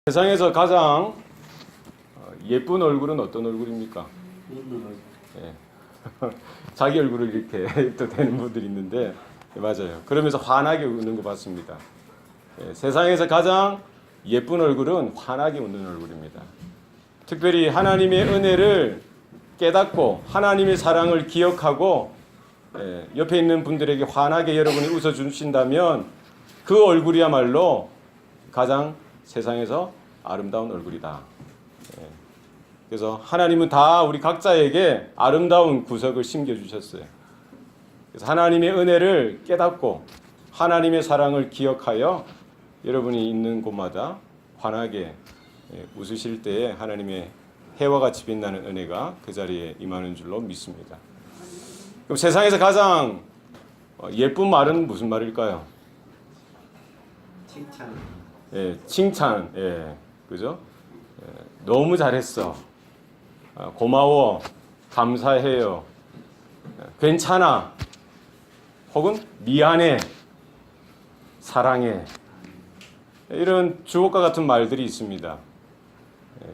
세상에서 가장 예쁜 얼굴은 어떤 얼굴입니까? 예. 자기 얼굴을 이렇게 또 되는 분들이 있는데, 맞아요. 그러면서 환하게 웃는 거 봤습니다. 예. 세상에서 가장 예쁜 얼굴은 환하게 웃는 얼굴입니다. 특별히 하나님의 은혜를 깨닫고 하나님의 사랑을 기억하고 옆에 있는 분들에게 환하게 여러분이 웃어주신다면 그 얼굴이야말로 가장 세상에서 아름다운 얼굴이다. 그래서 하나님은 다 우리 각자에게 아름다운 구석을 심겨주셨어요. 그래서 하나님의 은혜를 깨닫고 하나님의 사랑을 기억하여 여러분이 있는 곳마다 환하게 웃으실 때에 하나님의 해와 같이 빛나는 은혜가 그 자리에 임하는 줄로 믿습니다. 그럼 세상에서 가장 예쁜 말은 무슨 말일까요? 칭찬. 예, 칭찬. 예, 그죠? 너무 잘했어. 고마워. 감사해요. 괜찮아. 혹은 미안해. 사랑해. 이런 주옥과 같은 말들이 있습니다.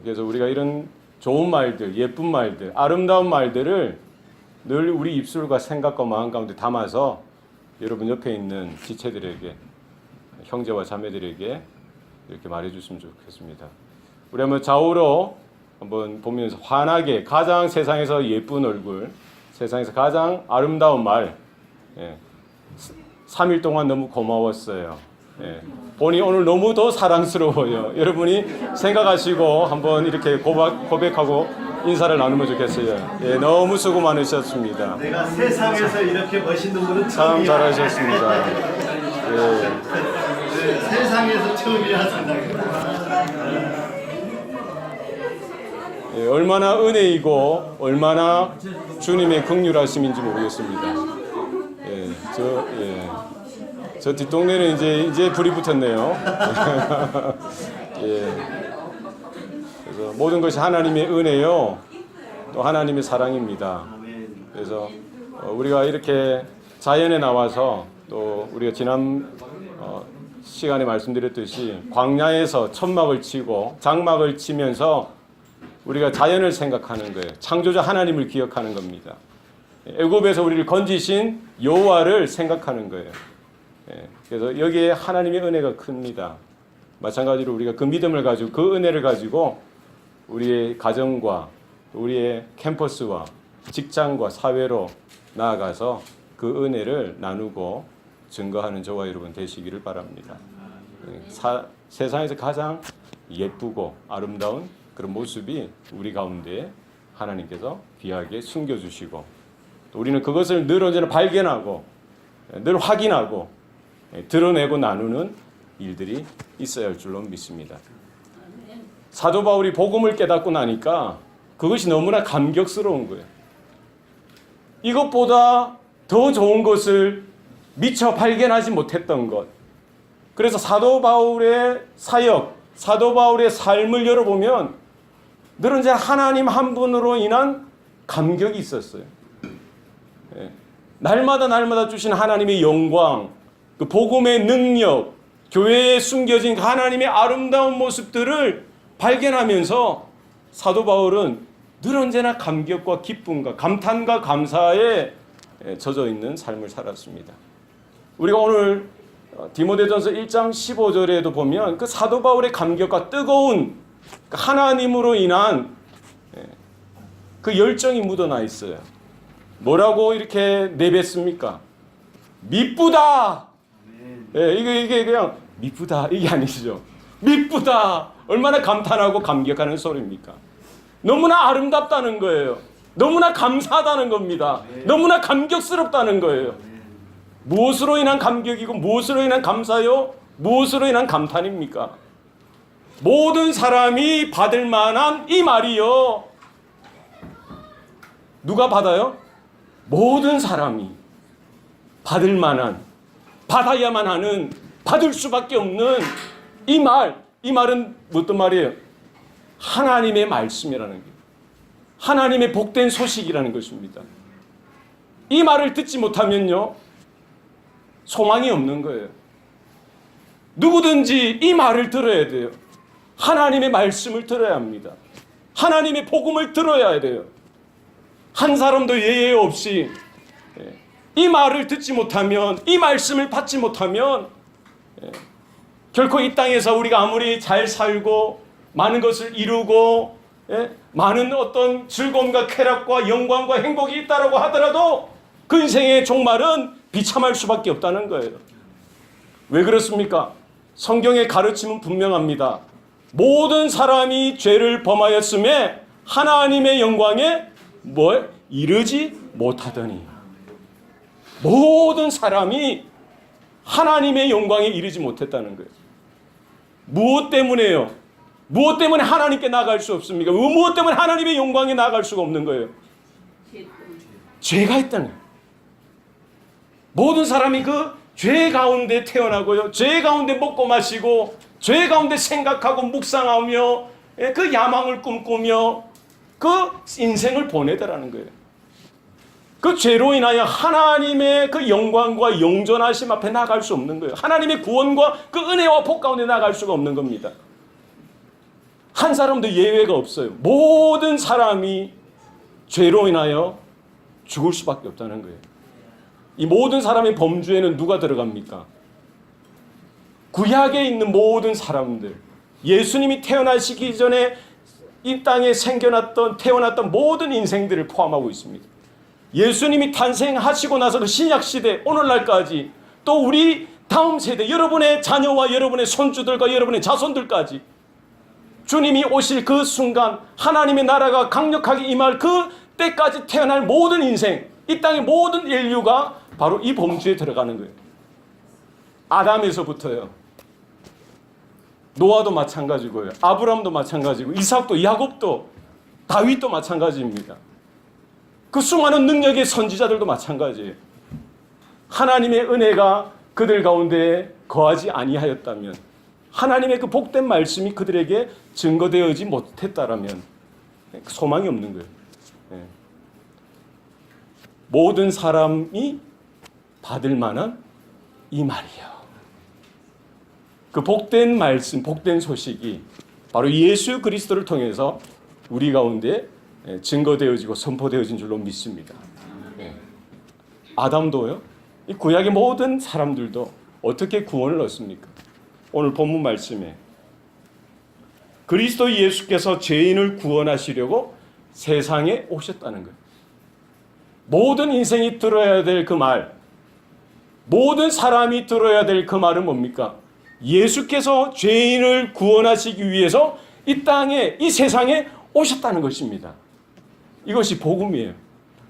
그래서 우리가 이런 좋은 말들, 예쁜 말들, 아름다운 말들을 늘 우리 입술과 생각과 마음 가운데 담아서 여러분 옆에 있는 지체들에게, 형제와 자매들에게 이렇게 말해줬으면 좋겠습니다. 우리 한번 좌우로 한번 보면서 환하게 가장 세상에서 예쁜 얼굴, 세상에서 가장 아름다운 말, 3일 동안 너무 고마웠어요. 보니 오늘 너무 더 사랑스러워요. 여러분이 생각하시고 한번 이렇게 고백하고 인사를 나누면 좋겠어요. 너무 수고 많으셨습니다. 내가 세상에서 이렇게 멋있는 분은 참 잘하셨습니다. 세상에서 처음이야 생각해. 얼마나 은혜이고 얼마나 주님의 긍휼하심인지 모르겠습니다. 저 뒷동네는 이제 불이 붙었네요. 그래서 모든 것이 하나님의 은혜요, 또 하나님의 사랑입니다. 그래서 우리가 이렇게 자연에 나와서 또 우리가 지난 시간에 말씀드렸듯이 광야에서 천막을 치고 장막을 치면서 우리가 자연을 생각하는 거예요. 창조자 하나님을 기억하는 겁니다. 애굽에서 우리를 건지신 여호와를 생각하는 거예요. 그래서 여기에 하나님의 은혜가 큽니다. 마찬가지로 우리가 그 믿음을 가지고 그 은혜를 가지고 우리의 가정과 우리의 캠퍼스와 직장과 사회로 나아가서 그 은혜를 나누고 증거하는 저와 여러분 되시기를 바랍니다. 세상에서 가장 예쁘고 아름다운 그런 모습이 우리 가운데 하나님께서 귀하게 숨겨주시고 또 우리는 그것을 늘 언제나 발견하고 늘 확인하고 드러내고 나누는 일들이 있어야 할 줄로 믿습니다. 사도 바울이 복음을 깨닫고 나니까 그것이 너무나 감격스러운 거예요. 이것보다 더 좋은 것을 미처 발견하지 못했던 것. 그래서 사도 바울의 사역, 사도 바울의 삶을 열어보면 늘 언제나 하나님 한 분으로 인한 감격이 있었어요. 날마다 주신 하나님의 영광, 그 복음의 능력, 교회에 숨겨진 하나님의 아름다운 모습들을 발견하면서 사도 바울은 늘 언제나 감격과 기쁨과 감탄과 감사에 젖어 있는 삶을 살았습니다. 우리가 오늘 디모데전서 1장 15절에도 보면 그 사도 바울의 감격과 뜨거운 하나님으로 인한 그 열정이 묻어나 있어요. 뭐라고 이렇게 내뱉습니까? 미쁘다. 이게 그냥 미쁘다 이게 아니죠. 미쁘다. 얼마나 감탄하고 감격하는 소리입니까? 너무나 아름답다는 거예요. 너무나 감사하다는 겁니다. 너무나 감격스럽다는 거예요. 무엇으로 인한 감격이고 무엇으로 인한 감사요? 무엇으로 인한 감탄입니까? 모든 사람이 받을 만한 이 말이요. 누가 받아요? 모든 사람이 받을 만한, 받아야만 하는, 받을 수밖에 없는 이 말. 이 말은 어떤 말이에요? 하나님의 말씀이라는 게, 하나님의 복된 소식이라는 것입니다. 이 말을 듣지 못하면요, 소망이 없는 거예요. 누구든지 이 말을 들어야 돼요. 하나님의 말씀을 들어야 합니다. 하나님의 복음을 들어야 돼요. 한 사람도 예외 없이 이 말을 듣지 못하면, 이 말씀을 받지 못하면 결코 이 땅에서 우리가 아무리 잘 살고 많은 것을 이루고 많은 어떤 즐거움과 쾌락과 영광과 행복이 있다라고 하더라도 그 인생의 종말은 비참할 수밖에 없다는 거예요. 왜 그렇습니까? 성경의 가르침은 분명합니다. 모든 사람이 죄를 범하였음에 하나님의 영광에 이르지 못하더니. 모든 사람이 하나님의 영광에 이르지 못했다는 거예요. 무엇 때문에요? 무엇 때문에 하나님께 나아갈 수 없습니까? 무엇 때문에 하나님의 영광에 나아갈 수가 없는 거예요? 죄가 있다는 거예요. 모든 사람이 그 죄 가운데 태어나고요, 죄 가운데 먹고 마시고, 죄 가운데 생각하고 묵상하며 그 야망을 꿈꾸며 그 인생을 보내더라는 거예요. 그 죄로 인하여 하나님의 그 영광과 영존하심 앞에 나갈 수 없는 거예요. 하나님의 구원과 그 은혜와 복 가운데 나갈 수가 없는 겁니다. 한 사람도 예외가 없어요. 모든 사람이 죄로 인하여 죽을 수밖에 없다는 거예요. 이 모든 사람의 범주에는 누가 들어갑니까? 구약에 있는 모든 사람들, 예수님이 태어나시기 전에 이 땅에 태어났던 모든 인생들을 포함하고 있습니다. 예수님이 탄생하시고 나서도 신약시대 오늘날까지, 또 우리 다음 세대, 여러분의 자녀와 여러분의 손주들과 여러분의 자손들까지 주님이 오실 그 순간, 하나님의 나라가 강력하게 임할 그 때까지 태어날 모든 인생, 이 땅의 모든 인류가 바로 이 범주에 들어가는 거예요. 아담에서부터요, 노아도 마찬가지고요, 아브람도 마찬가지고, 이삭도, 야곱도, 다윗도 마찬가지입니다. 그 수많은 능력의 선지자들도 마찬가지예요. 하나님의 은혜가 그들 가운데 거하지 아니하였다면, 하나님의 그 복된 말씀이 그들에게 증거되어지 못했다라면 소망이 없는 거예요. 모든 사람이 받을 만한 이 말이에요. 그 복된 말씀, 복된 소식이 바로 예수 그리스도를 통해서 우리 가운데 증거되어지고 선포되어진 줄로 믿습니다. 아담도요, 이 구약의 모든 사람들도 어떻게 구원을 얻습니까? 오늘 본문 말씀에 그리스도 예수께서 죄인을 구원하시려고 세상에 오셨다는 거예요. 모든 인생이 들어야 될 그 말, 모든 사람이 들어야 될 그 말은 뭡니까? 예수께서 죄인을 구원하시기 위해서 이 땅에, 이 세상에 오셨다는 것입니다. 이것이 복음이에요.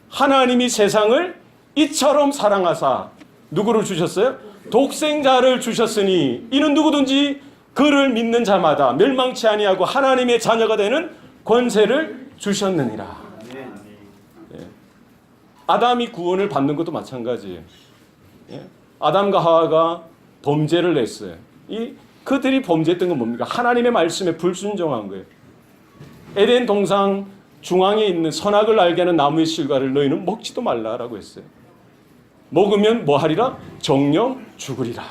하나님이 세상을 이처럼 사랑하사 누구를 주셨어요? 독생자를 주셨으니 이는 누구든지 그를 믿는 자마다 멸망치 아니하고 하나님의 자녀가 되는 권세를 주셨느니라. 아담이 구원을 받는 것도 마찬가지예요. 아담과 하와가 범죄를 했어요. 그들이 범죄했던 건 뭡니까? 하나님의 말씀에 불순종한 거예요. 에덴 동상 중앙에 있는 선악을 알게 하는 나무의 실과를 너희는 먹지도 말라라고 했어요. 먹으면 뭐 하리라? 정령 죽으리라.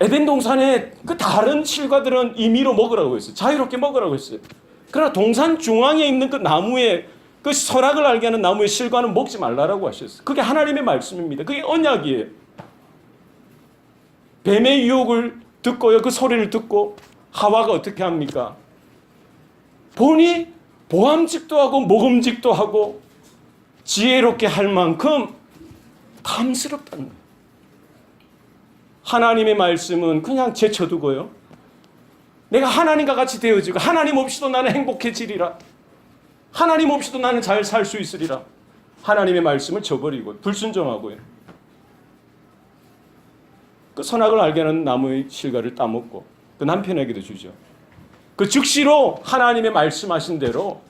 에덴 동산의 그 다른 실과들은 임의로 먹으라고 했어요. 자유롭게 먹으라고 했어요. 그러나 동산 중앙에 있는 그 나무의, 그 선악을 알게 하는 나무의 실과는 먹지 말라라고 하셨어요. 그게 하나님의 말씀입니다. 그게 언약이에요. 뱀의 유혹을 듣고요, 그 소리를 듣고 하와가 어떻게 합니까? 보니 보암직도 하고 먹음직도 하고 지혜롭게 할 만큼 탐스럽다는 거예요. 하나님의 말씀은 그냥 제쳐두고요, 내가 하나님과 같이 되어지고 하나님 없이도 나는 행복해지리라, 하나님 없이도 나는 잘 살 수 있으리라, 하나님의 말씀을 저버리고 불순종하고요, 그 선악을 알게 하는 나무의 실과를 따먹고 그 남편에게도 주죠. 그 즉시로 하나님의 말씀하신 대로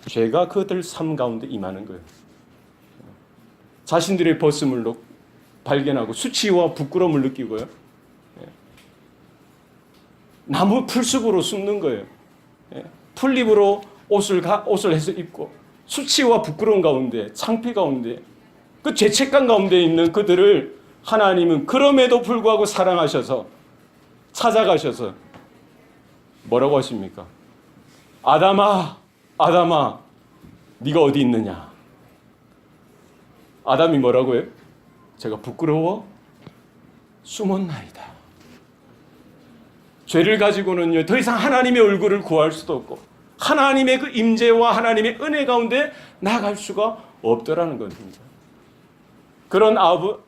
죄가 그들 삶 가운데 임하는 거예요. 자신들의 벗음을 발견하고 수치와 부끄러움을 느끼고요, 나무 풀숲으로 숨는 거예요. 풀잎으로 옷을 해서 입고 수치와 부끄러움 가운데, 창피 가운데, 그 죄책감 가운데 있는 그들을 하나님은 그럼에도 불구하고 사랑하셔서 찾아가셔서 뭐라고 하십니까? 아담아, 아담아, 네가 어디 있느냐? 아담이 뭐라고 해요? 제가 부끄러워 숨었나이다. 죄를 가지고는요, 더 이상 하나님의 얼굴을 구할 수도 없고 하나님의 그 임재와 하나님의 은혜 가운데 나아갈 수가 없더라는 것입니다. 그런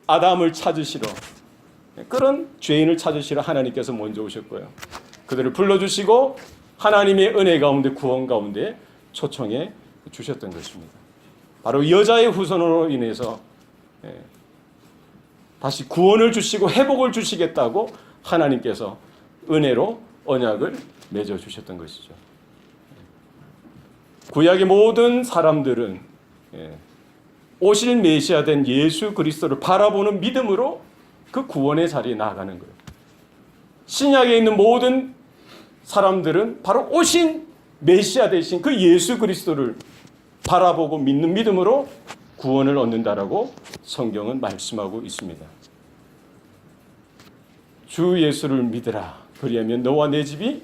아담을 찾으시러, 그런 죄인을 찾으시러 하나님께서 먼저 오셨고요. 그들을 불러주시고 하나님의 은혜 가운데, 구원 가운데 초청해 주셨던 것입니다. 바로 여자의 후손으로 인해서 다시 구원을 주시고 회복을 주시겠다고 하나님께서 은혜로 언약을 맺어 주셨던 것이죠. 구약의 모든 사람들은 오실 메시아 된 예수 그리스도를 바라보는 믿음으로 그 구원의 자리에 나아가는 거예요. 신약에 있는 모든 사람들은 바로 오신 메시아 되신 그 예수 그리스도를 바라보고 믿는 믿음으로 구원을 얻는다라고 성경은 말씀하고 있습니다. 주 예수를 믿으라. 그리하면 너와 내 집이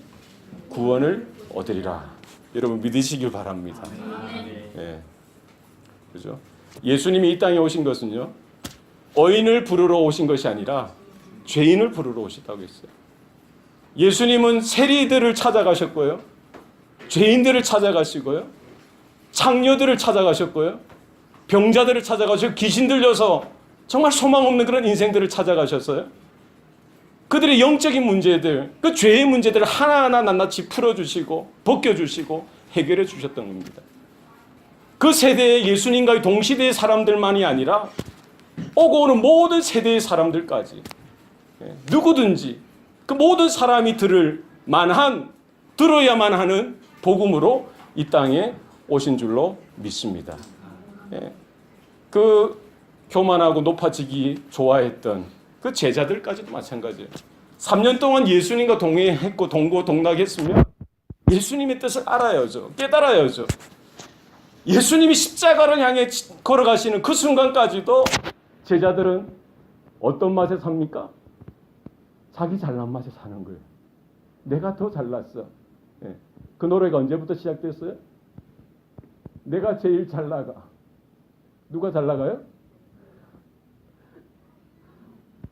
구원을 얻으리라. 여러분 믿으시길 바랍니다. 네. 그죠? 예수님이 이 땅에 오신 것은요, 의인을 부르러 오신 것이 아니라 죄인을 부르러 오셨다고 했어요. 예수님은 세리들을 찾아가셨고요, 죄인들을 찾아가시고요, 창녀들을 찾아가셨고요, 병자들을 찾아가시고, 귀신 들려서 정말 소망 없는 그런 인생들을 찾아가셨어요. 그들의 영적인 문제들, 그 죄의 문제들을 하나하나 낱낱이 풀어주시고 벗겨주시고 해결해 주셨던 겁니다. 그 세대의 예수님과의 동시대의 사람들만이 아니라 오고 오는 모든 세대의 사람들까지, 누구든지 그 모든 사람이 들어야만 하는 복음으로 이 땅에 오신 줄로 믿습니다. 그 교만하고 높아지기 좋아했던 그 제자들까지도 마찬가지예요. 3년 동안 예수님과 동행했고 동고동락했으면 예수님의 뜻을 알아야죠. 깨달아야죠. 예수님이 십자가를 향해 걸어가시는 그 순간까지도 제자들은 어떤 맛에 삽니까? 자기 잘난 맛에 사는 거예요. 내가 더 잘났어. 그 노래가 언제부터 시작됐어요? 내가 제일 잘 나가. 누가 잘 나가요?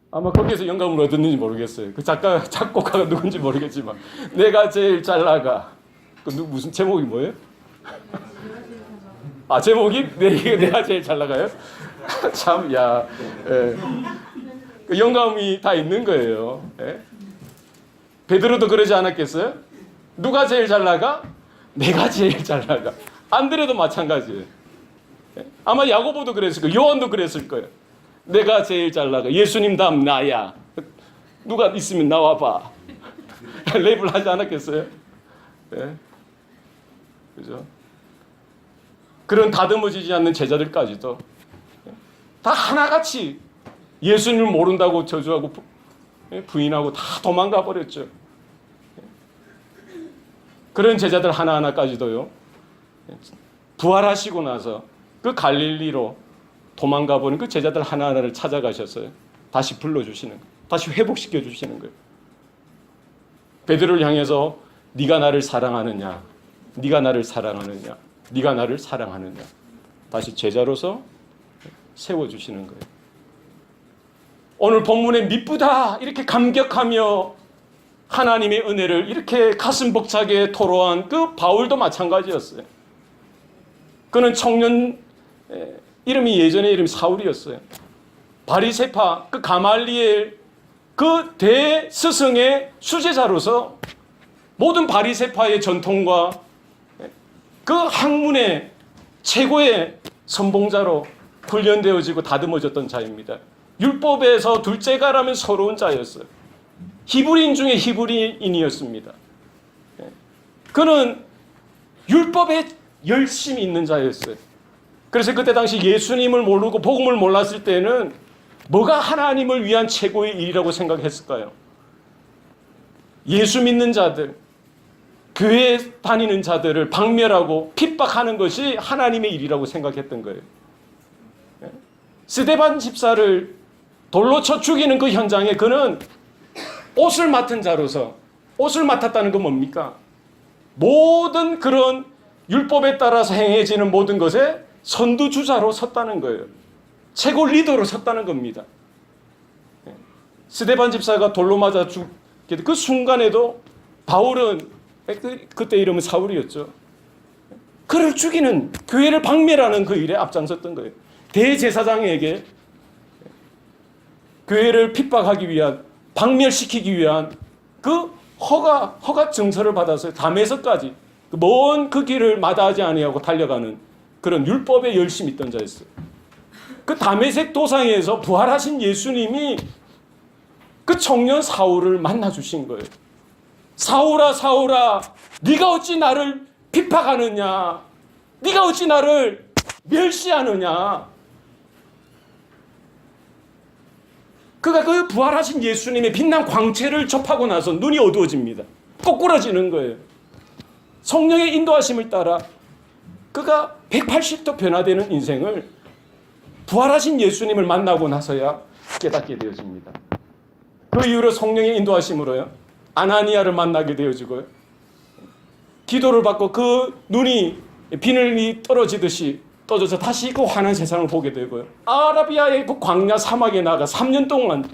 아마 거기에서 영감을 얻었는지 모르겠어요. 그 작곡가가 누군지 모르겠지만 내가 제일 잘 나가. 그 무슨 제목이 뭐예요? 아, 제목이 내가 제일 잘 나가요? 참, 야, 그 영감이 다 있는 거예요. 베드로도 그러지 않았겠어요? 누가 제일 잘 나가? 내가 제일 잘 나가. 안드레도 마찬가지예요. 아마 야고보도 그랬을 거예요. 요한도 그랬을 거예요. 내가 제일 잘 나가. 예수님 다음 나야. 누가 있으면 나와봐. 랩을 하지 않았겠어요? 네. 그죠? 그런 다듬어지지 않는 제자들까지도 다 하나같이 예수님을 모른다고 저주하고 부인하고 다 도망가 버렸죠. 그런 제자들 하나하나까지도요, 부활하시고 나서 그 갈릴리로 도망가 버린 그 제자들 하나하나를 찾아가셨어요. 다시 불러주시는 거예요. 다시 회복시켜 주시는 거예요. 베드로를 향해서 네가 나를 사랑하느냐, 네가 나를 사랑하느냐, 네가 나를 사랑하느냐, 다시 제자로서 세워주시는 거예요. 오늘 본문에 미쁘다 이렇게 감격하며 하나님의 은혜를 이렇게 가슴 벅차게 토로한 그 바울도 마찬가지였어요. 그는 청년, 이름이 예전의 이름이 사울이었어요. 바리새파 그 가말리엘 그 대스승의 수제자로서 모든 바리새파의 전통과 그 학문의 최고의 선봉자로 훈련되어지고 다듬어졌던 자입니다. 율법에서 둘째가라면 서러운 자였어요. 히브리인 중에 히브리인이었습니다. 그는 율법에 열심히 있는 자였어요. 그래서 그때 당시 예수님을 모르고 복음을 몰랐을 때는 뭐가 하나님을 위한 최고의 일이라고 생각했을까요? 예수 믿는 자들, 교회 다니는 자들을 박멸하고 핍박하는 것이 하나님의 일이라고 생각했던 거예요. 스데반 집사를 돌로 쳐 죽이는 그 현장에 그는 옷을 맡은 자로서, 옷을 맡았다는 건 뭡니까? 모든 그런 율법에 따라서 행해지는 모든 것에 선두주자로 섰다는 거예요. 최고 리더로 섰다는 겁니다. 스데반 집사가 돌로 맞아 죽게 그 순간에도 바울은 그때 이름은 사울이었죠. 그를 죽이는, 교회를 박멸하는 그 일에 앞장섰던 거예요. 대제사장에게 교회를 핍박하기 위한, 박멸시키기 위한 그 허가 증서를 받아서 담에서까지 먼 그 길을 마다하지 아니하고 달려가는 그런 율법에 열심히 있던 자였어요. 그 다메섹 도상에서 부활하신 예수님이 그 청년 사울을 만나 주신 거예요. 사울아, 사울아, 네가 어찌 나를 핍박하느냐? 네가 어찌 나를 멸시하느냐? 그가 그 부활하신 예수님의 빛난 광채를 접하고 나서 눈이 어두워집니다. 꼬꾸라지는 거예요. 성령의 인도하심을 따라 그가 180도 변화되는 인생을 부활하신 예수님을 만나고 나서야 깨닫게 되어집니다. 그 이후로 성령의 인도하심으로요, 아나니아를 만나게 되어지고요, 기도를 받고 그 눈이 비늘이 떨어지듯이 떠져서 다시 그 환한 세상을 보게 되고요, 아라비아의 그 광야 사막에 나가 3년 동안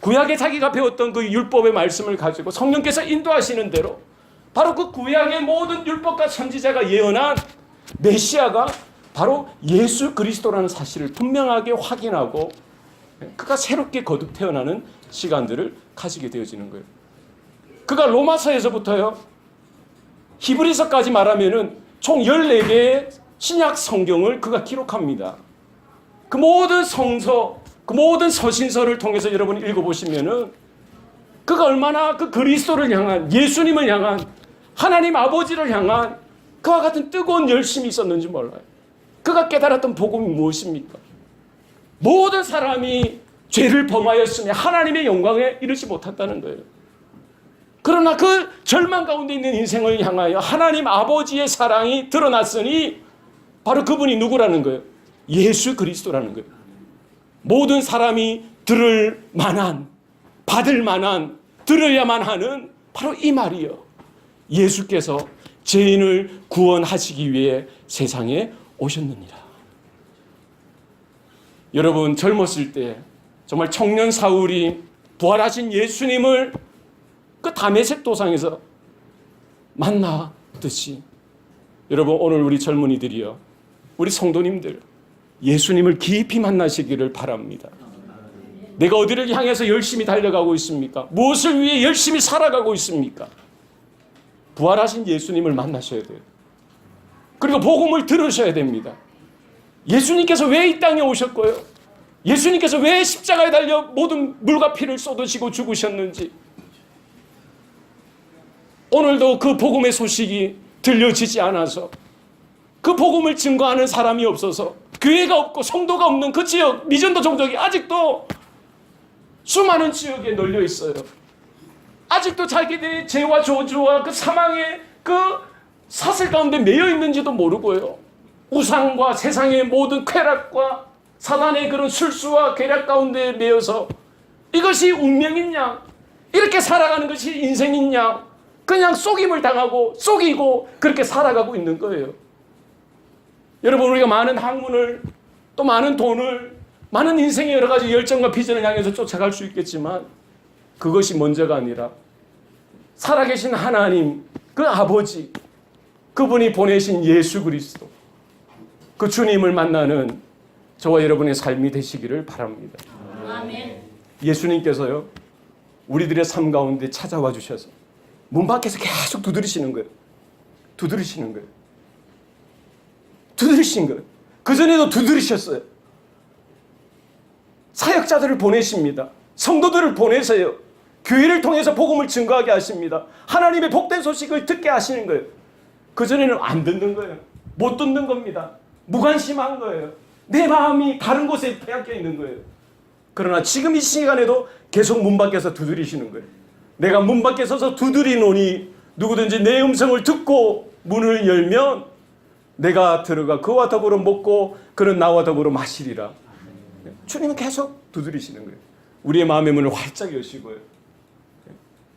구약에 자기가 배웠던 그 율법의 말씀을 가지고 성령께서 인도하시는 대로 바로 그 구약의 모든 율법과 선지자가 예언한 메시아가 바로 예수 그리스도라는 사실을 분명하게 확인하고 그가 새롭게 거듭 태어나는 시간들을 가지게 되어지는 거예요. 그가 로마서에서부터요, 히브리서까지 말하면은 총 14개의 신약 성경을 그가 기록합니다. 그 모든 성서, 그 모든 서신서를 통해서 여러분이 읽어보시면은 그가 얼마나 그 그리스도를 향한, 예수님을 향한, 하나님 아버지를 향한 그와 같은 뜨거운 열심이 있었는지 몰라요. 그가 깨달았던 복음이 무엇입니까? 모든 사람이 죄를 범하였으며 하나님의 영광에 이르지 못했다는 거예요. 그러나 그 절망 가운데 있는 인생을 향하여 하나님 아버지의 사랑이 드러났으니 바로 그분이 누구라는 거예요? 예수 그리스도라는 거예요. 모든 사람이 들을 만한, 받을 만한, 들어야만 하는 바로 이 말이요, 예수께서 죄인을 구원하시기 위해 세상에 오셨느니라. 여러분, 젊었을 때 정말 청년 사울이 부활하신 예수님을 그 다메섹 도상에서 만나듯이 여러분, 오늘 우리 젊은이들이요, 우리 성도님들 예수님을 깊이 만나시기를 바랍니다. 내가 어디를 향해서 열심히 달려가고 있습니까? 무엇을 위해 열심히 살아가고 있습니까? 부활하신 예수님을 만나셔야 돼요. 그리고 복음을 들으셔야 됩니다. 예수님께서 왜 이 땅에 오셨고요, 예수님께서 왜 십자가에 달려 모든 물과 피를 쏟으시고 죽으셨는지, 오늘도 그 복음의 소식이 들려지지 않아서, 그 복음을 증거하는 사람이 없어서, 교회가 없고 성도가 없는 그 지역, 미전도 종족이 아직도 수많은 지역에 널려 있어요. 아직도 자기들의 죄와 저주와 그 사망의 그 사슬 가운데 매여 있는지도 모르고요, 우상과 세상의 모든 쾌락과 사단의 그런 술수와 괴락 가운데 매여서 이것이 운명이냐, 이렇게 살아가는 것이 인생이냐, 그냥 속임을 당하고 속이고 그렇게 살아가고 있는 거예요. 여러분, 우리가 많은 학문을, 또 많은 돈을, 많은 인생의 여러 가지 열정과 비전을 향해서 쫓아갈 수 있겠지만 그것이 먼저가 아니라 살아계신 하나님, 그 아버지, 그분이 보내신 예수 그리스도, 그 주님을 만나는 저와 여러분의 삶이 되시기를 바랍니다. 아멘. 예수님께서요, 우리들의 삶 가운데 찾아와 주셔서 문 밖에서 계속 두드리시는 거예요. 두드리시는 거예요. 두드리신 거예요. 그전에도 두드리셨어요. 사역자들을 보내십니다. 성도들을 보내세요. 교회를 통해서 복음을 증거하게 하십니다. 하나님의 복된 소식을 듣게 하시는 거예요. 그전에는 안 듣는 거예요. 못 듣는 겁니다. 무관심한 거예요. 내 마음이 다른 곳에 빼앗겨 있는 거예요. 그러나 지금 이 시간에도 계속 문 밖에서 두드리시는 거예요. 내가 문 밖에 서서 두드리노니 누구든지 내 음성을 듣고 문을 열면 내가 들어가 그와 더불어 먹고 그는 나와 더불어 마시리라. 주님은 계속 두드리시는 거예요. 우리의 마음의 문을 활짝 여시고요.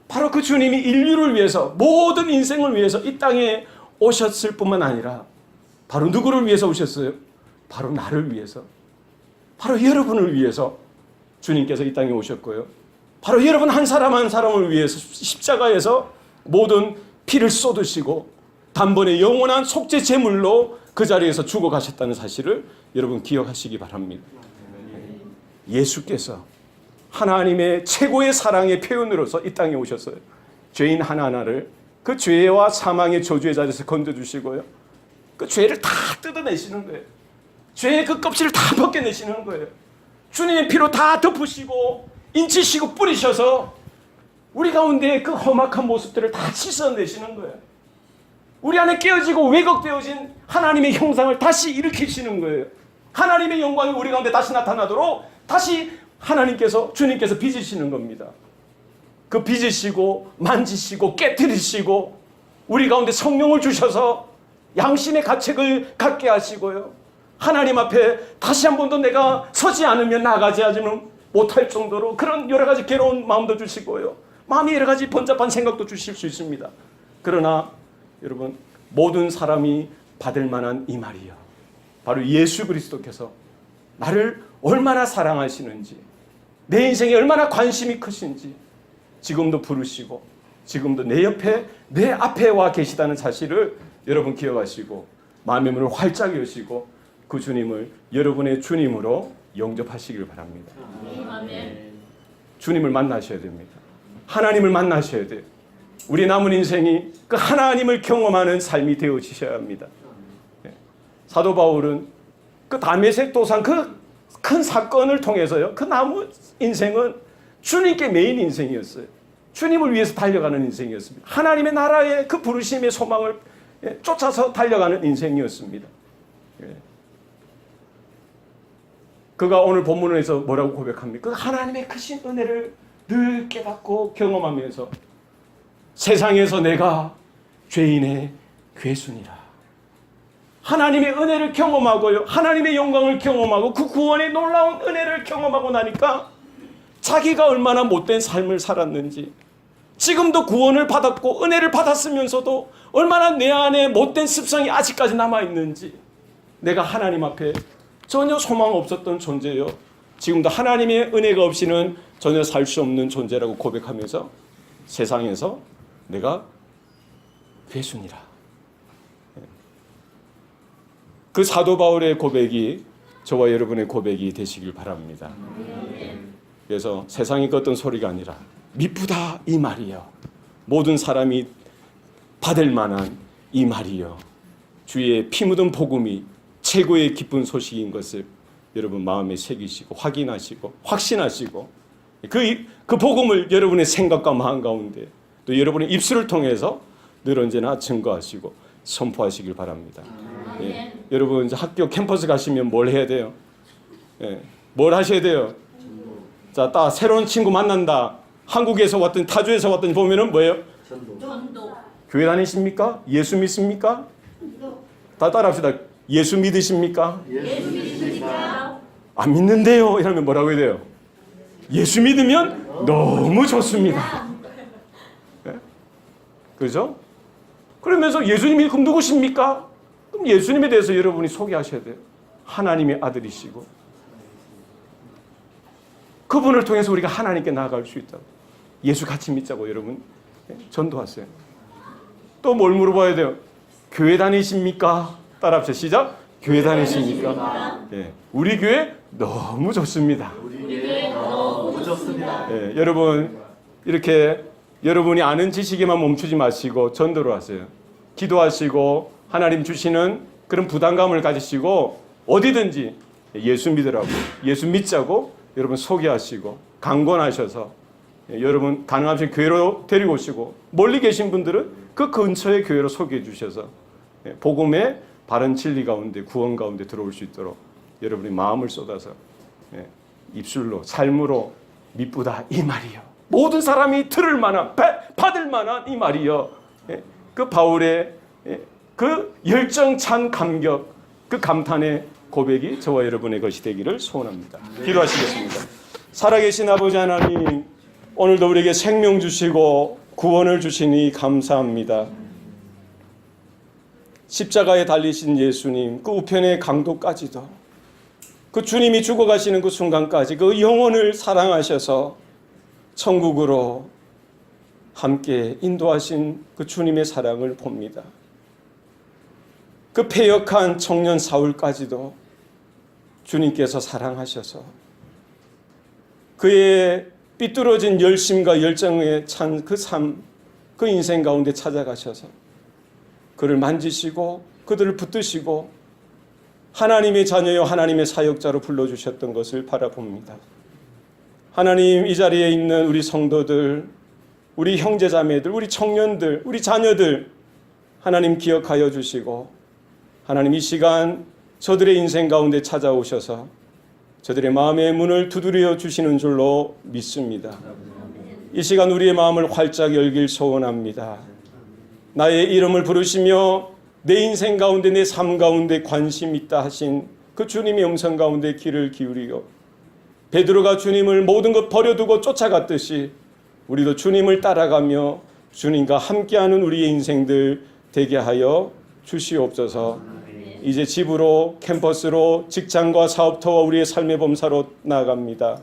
바로 그 주님이 인류를 위해서, 모든 인생을 위해서 이 땅에 오셨을 뿐만 아니라 바로 누구를 위해서 오셨어요? 바로 나를 위해서, 바로 여러분을 위해서 주님께서 이 땅에 오셨고요. 바로 여러분 한 사람 한 사람을 위해서 십자가에서 모든 피를 쏟으시고 단번에 영원한 속죄 제물로 그 자리에서 죽어가셨다는 사실을 여러분 기억하시기 바랍니다. 예수께서 하나님의 최고의 사랑의 표현으로서 이 땅에 오셨어요. 죄인 하나하나를 그 죄와 사망의 저주의 자리에서 건져주시고요. 그 죄를 다 뜯어내시는 거예요. 죄의 그 껍질을 다 벗겨내시는 거예요. 주님의 피로 다 덮으시고 인치시고 뿌리셔서 우리 가운데 그 험악한 모습들을 다 씻어내시는 거예요. 우리 안에 깨어지고 왜곡되어진 하나님의 형상을 다시 일으키시는 거예요. 하나님의 영광이 우리 가운데 다시 나타나도록 다시 하나님께서, 주님께서 빚으시는 겁니다. 그 빚으시고 만지시고 깨뜨리시고 우리 가운데 성령을 주셔서 양심의 가책을 갖게 하시고요. 하나님 앞에 다시 한 번도 내가 서지 않으면 나가지 하지는 못할 정도로 그런 여러 가지 괴로운 마음도 주시고요. 마음이 여러 가지 번잡한 생각도 주실 수 있습니다. 그러나 여러분, 모든 사람이 받을 만한 이 말이요, 바로 예수 그리스도께서 나를 얼마나 사랑하시는지, 내 인생에 얼마나 관심이 크신지 지금도 부르시고 지금도 내 옆에, 내 앞에 와 계시다는 사실을 여러분 기억하시고 마음의 문을 활짝 여시고 그 주님을 여러분의 주님으로 영접하시길 바랍니다. 아멘. 주님을 만나셔야 됩니다. 하나님을 만나셔야 돼요. 우리 남은 인생이 그 하나님을 경험하는 삶이 되어지셔야 합니다. 사도 바울은 그 다메섹 도상 그 큰 사건을 통해서요, 그 남은 인생은 주님께 매인 인생이었어요. 주님을 위해서 달려가는 인생이었습니다. 하나님의 나라의 그 부르심의 소망을 쫓아서 달려가는 인생이었습니다. 그가 오늘 본문에서 뭐라고 고백합니까? 그 하나님의 크신 은혜를 늘 깨닫고 경험하면서 세상에서 내가 죄인의 괴순이라. 하나님의 은혜를 경험하고요, 하나님의 영광을 경험하고 그 구원의 놀라운 은혜를 경험하고 나니까 자기가 얼마나 못된 삶을 살았는지, 지금도 구원을 받았고 은혜를 받았으면서도 얼마나 내 안에 못된 습성이 아직까지 남아있는지, 내가 하나님 앞에 전혀 소망 없었던 존재요, 지금도 하나님의 은혜가 없이는 전혀 살 수 없는 존재라고 고백하면서 세상에서 내가 괴순이라. 그 사도 바울의 고백이 저와 여러분의 고백이 되시길 바랍니다. 그래서 세상의 그 어떤 소리가 아니라 미쁘다 이 말이요, 모든 사람이 받을 만한 이 말이요, 주의 피 묻은 복음이 최고의 기쁜 소식인 것을 여러분 마음에 새기시고 확인하시고 확신하시고 그 복음을 여러분의 생각과 마음 가운데 또 여러분의 입술을 통해서 늘 언제나 증거하시고 선포하시길 바랍니다. 예. 여러분 이제 학교 캠퍼스 가시면 뭘 해야 돼요? 예. 뭘 하셔야 돼요? 자, 딱 새로운 친구 만난다. 한국에서 왔든 타주에서 왔든 보면은 뭐예요? 전도. 교회 다니십니까? 예수 믿습니까? 다 따라합시다. 예수 믿으십니까? 예수 믿으십니까? 안 믿는데요. 이러면 뭐라고 해야 돼요? 예수 믿으면 너무 좋습니다. 네? 그죠? 그러면서 예수님이 그럼 누구십니까? 그럼 예수님에 대해서 여러분이 소개하셔야 돼요. 하나님의 아들이시고 그분을 통해서 우리가 하나님께 나아갈 수 있다고. 예수 같이 믿자고 여러분 전도하세요. 또 뭘 물어봐야 돼요? 교회 다니십니까? 따라합시다. 시작. 교회 다니십니까? 예, 우리 교회 너무 좋습니다. 우리 교회 너무 좋습니다. 예, 여러분 이렇게 여러분이 아는 지식에만 멈추지 마시고 전도를 하세요. 기도하시고 하나님 주시는 그런 부담감을 가지시고 어디든지 예수 믿으라고, 예수 믿자고 여러분 소개하시고 강권하셔서 여러분 가능하면 교회로 데리고 오시고 멀리 계신 분들은 그 근처의 교회로 소개해 주셔서 복음의 바른 진리 가운데 구원 가운데 들어올 수 있도록 여러분이 마음을 쏟아서 입술로 삶으로 미쁘다 이 말이요, 모든 사람이 들을 만한 받을 만한 이 말이요, 그 바울의 그 열정찬 감격, 그 감탄의 고백이 저와 여러분의 것이 되기를 소원합니다. 기도하시겠습니다. 살아계신 아버지 하나님, 오늘도 우리에게 생명 주시고 구원을 주시니 감사합니다. 십자가에 달리신 예수님, 그 우편의 강도까지도, 그 주님이 죽어가시는 그 순간까지 그 영혼을 사랑하셔서 천국으로 함께 인도하신 그 주님의 사랑을 봅니다. 그 패역한 청년 사울까지도 주님께서 사랑하셔서 그의 삐뚤어진 열심과 열정에 찬 그 삶, 그 인생 가운데 찾아가셔서 그를 만지시고 그들을 붙드시고 하나님의 자녀요 하나님의 사역자로 불러주셨던 것을 바라봅니다. 하나님, 이 자리에 있는 우리 성도들, 우리 형제자매들, 우리 청년들, 우리 자녀들 하나님 기억하여 주시고 하나님 이 시간 저들의 인생 가운데 찾아오셔서 저들의 마음의 문을 두드려 주시는 줄로 믿습니다. 이 시간 우리의 마음을 활짝 열길 소원합니다. 나의 이름을 부르시며 내 인생 가운데 내 삶 가운데 관심 있다 하신 그 주님의 음성 가운데 귀를 기울이고 베드로가 주님을 모든 것 버려두고 쫓아갔듯이 우리도 주님을 따라가며 주님과 함께하는 우리의 인생들 되게 하여 주시옵소서. 이제 집으로, 캠퍼스로, 직장과 사업터와 우리의 삶의 범사로 나아갑니다.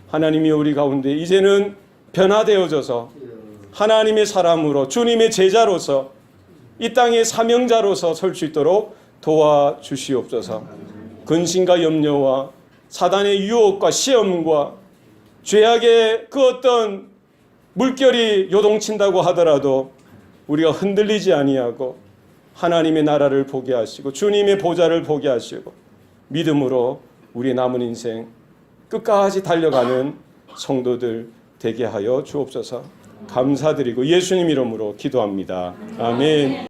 하나님이 우리 가운데 이제는 변화되어져서 하나님의 사람으로 주님의 제자로서 이 땅의 사명자로서 설 수 있도록 도와주시옵소서. 근심과 염려와 사단의 유혹과 시험과 죄악의 그 어떤 물결이 요동친다고 하더라도 우리가 흔들리지 아니하고 하나님의 나라를 보게 하시고 주님의 보좌를 보게 하시고 믿음으로 우리의 남은 인생 끝까지 달려가는 성도들 되게 하여 주옵소서. 감사드리고 예수님 이름으로 기도합니다. 아멘.